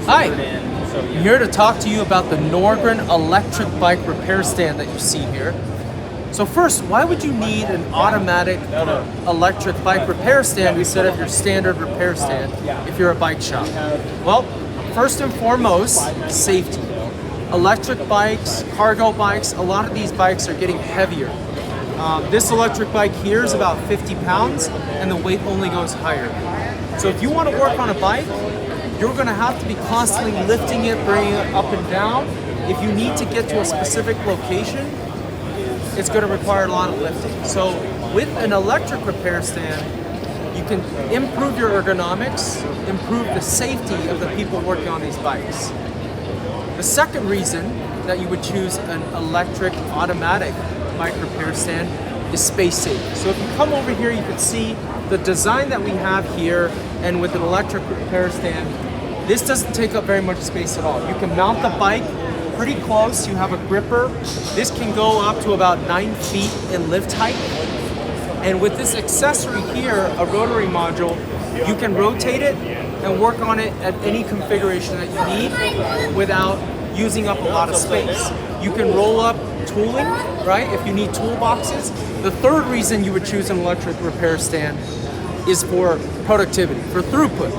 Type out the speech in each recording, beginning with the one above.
Hi, I'm here to talk to you about the Norgren electric bike repair stand that you see here. So first, why would you need an automatic electric bike repair stand instead of your standard repair stand if you're a bike shop? Well, first and foremost, safety. Electric bikes, cargo bikes, a lot of these bikes are getting heavier. This electric bike here is about 50 pounds and the weight only goes higher. So if you want to work on a bike, you're going to have to be constantly lifting it, bringing it up and down. If you need to get to a specific location, it's going to require a lot of lifting. So with an electric repair stand, you can improve your ergonomics, improve the safety of the people working on these bikes. The second reason that you would choose an electric automatic bike repair stand is space saving. So if you come over here, you can see the design that we have here, and with an electric repair stand, this doesn't take up very much space at all. You can mount the bike pretty close. You have a gripper. This can go up to about 9 feet in lift height. And with this accessory here, a rotary module, you can rotate it and work on it at any configuration that you need without using up a lot of space. You can roll up tooling, right, if you need toolboxes. The third reason you would choose an electric repair stand is for productivity, for throughput.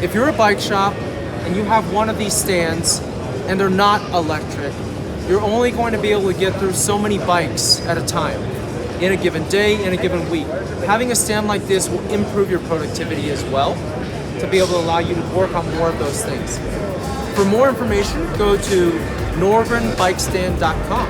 If you're a bike shop and you have one of these stands and they're not electric, you're only going to be able to get through so many bikes at a time in a given day, in a given week. Having a stand like this will improve your productivity as well to be able to allow you to work on more of those things. For more information, go to norgrenbikestand.com.